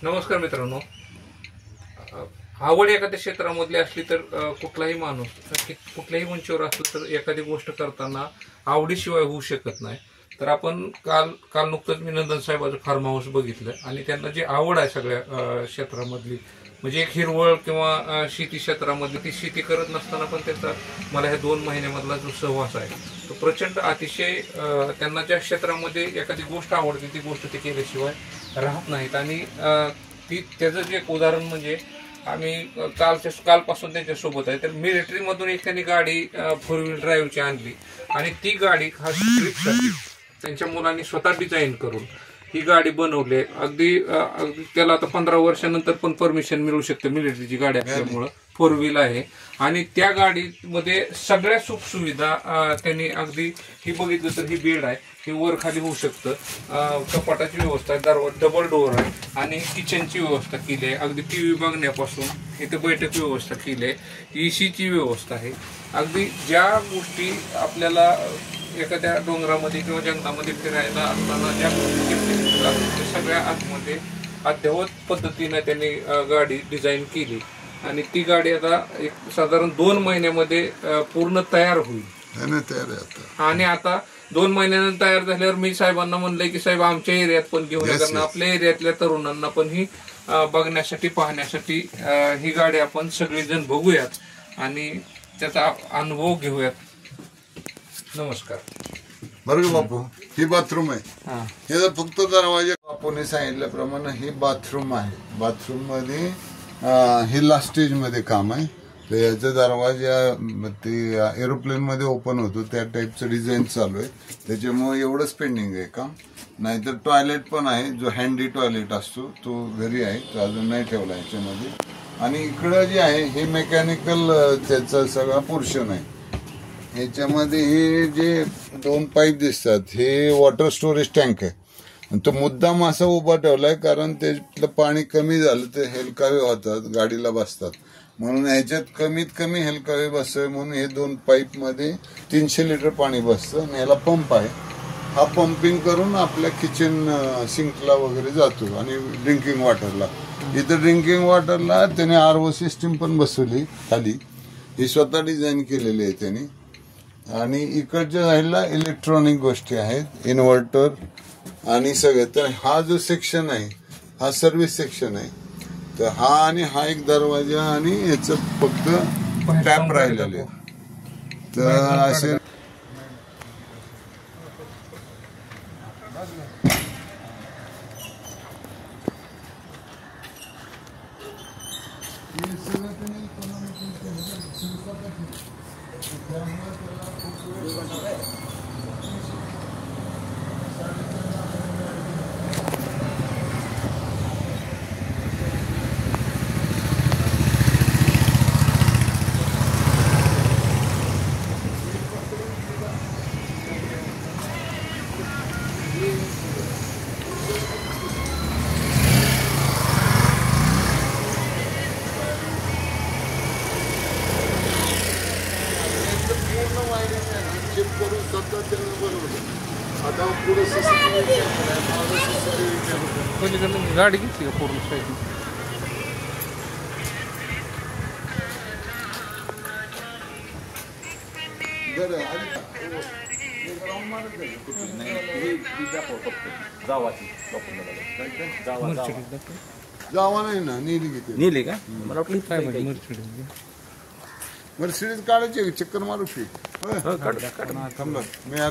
नमस्कार मित्रांनो, आवड एखाद्या क्षेत्रामधली असली तर कुठलाही माणूस कुठल्याही मंचावर असतो तर एखादी गोष्ट करताना आवडीशिवाय होऊ शकत नाही. तर आपण काल नुकतंच मी नंदन साहेबाचं फार्म हाऊस बघितलं आणि त्यांना जी आवड आहे सगळ्या क्षेत्रामधली, म्हणजे एक हिरवळ किंवा शेती क्षेत्रामधली ती शेती करत नसताना पण त्याचा मला ह्या 2 महिन्यामधला जो सहवास आहे तो प्रचंड अतिशय त्यांना ज्या क्षेत्रामध्ये एखादी गोष्ट आवडते ती गोष्ट ते केल्याशिवाय राहत नाहीत. आणि त्याचं जे एक उदाहरण म्हणजे आम्ही कालपासून त्यांच्यासोबत आहे. तर मिलिटरीमधून एक त्यांनी गाडी 4 व्हीलर ड्राईव्हची आणली आणि ती गाडी खास ट्रिपसाठी त्यांच्या मुलांनी स्वतः डिझाईन करून ही गाडी बनवली. अगदी त्याला आता 15 वर्षानंतर पण परमिशन मिळू शकते मिलिटरीची गाडी असल्यामुळं. 4 व्हीलर आहे आणि त्या गाडीमध्ये सगळ्या सुखसुविधा त्यांनी अगदी ही बघितलं तर ही बेड आहे, हे वर खाली होऊ शकतं, कपाटाची व्यवस्था आहे, दरवाजा डबल डोअर आहे आणि किचनची व्यवस्था केली आहे. अगदी टीव्ही बघण्यापासून इथे बैठक व्यवस्था केली आहे, एसीची व्यवस्था आहे. अगदी ज्या गोष्टी आपल्याला एखाद्या डोंगरामध्ये किंवा जंगलामध्ये फिरायला असताना ज्या गोष्टी सगळ्या आतमध्ये अद्ययावत पद्धतीने त्यांनी गाडी डिझाईन केली आणि ती गाडी आता एक साधारण 2 महिन्यामध्ये पूर्ण तयार होईल. आणि आता 2 महिन्यानंतर तयार झाल्यावर मी साहेबांना म्हणलंय की साहेब आमच्या एरियात पण घेऊन या, कारण आपल्या एरियातल्या तरुणांना पण ही बघण्यासाठी पाहण्यासाठी ही गाडी आपण सगळेजण बघूयात आणि त्याचा अनुभव घेऊयात. नमस्कार. बरं बापू, ही बाथरूम आहे. हे फक्त दरवाजा बापूने सांगितल्याप्रमाणे ही बाथरूम आहे. बाथरूम मध्ये हे लास्ट स्टेज मध्ये काम आहे. तर याचा दरवाजा ते एरोप्लेन मध्ये ओपन होतो त्या टाईपचं डिझाईन चालू आहे. त्याच्यामुळे एवढंच पेंडिंग आहे काम. नाहीतर टॉयलेट पण आहे, जो हँडी टॉयलेट असतो तो घरी आहे, तो अजून नाही ठेवला याच्यामध्ये. आणि इकडं जे आहे हे मेकॅनिकल त्याचा सगळा पोर्शन आहे. ह्याच्यामध्ये हे जे 2 पाईप दिसतात हे वॉटर स्टोरेज टँक आहे. तो मुद्दाम असा उभा ठेवलाय कारण त्यातलं पाणी कमी झालं तर हेलकावे होतात, गाडीला बसतात, म्हणून ह्याच्यात कमीत कमी हेलकावे बसावे म्हणून हे 2 पाईप मध्ये 300 लिटर पाणी बसतं. आणि ह्याला पंप आहे, हा पंपिंग करून आपल्या किचन सिंकला वगैरे जातो. आणि ड्रिंकिंग वॉटरला, इथं ड्रिंकिंग वॉटरला त्याने RO सिस्टीम पण बसवली खाली, ही स्वतः डिझाईन केलेली आहे त्यांनी. आणि इकडच्या साईडला इलेक्ट्रॉनिक गोष्टी आहेत, इन्व्हर्टर आणि सगळे. तर हा जो सेक्शन आहे हा सर्व्हिस सेक्शन आहे. तर हा आणि हा एक दरवाजा आणि याचं फक्त टॅप राहिलेले. तर असे आता पुढे गाडी घेतली का पूर्ण साईड? जावा नाही ना, नीली घेते. नीली का? मला वाटलं काय मर्सिडीज काढायची, चक्कर मारू की. मी आता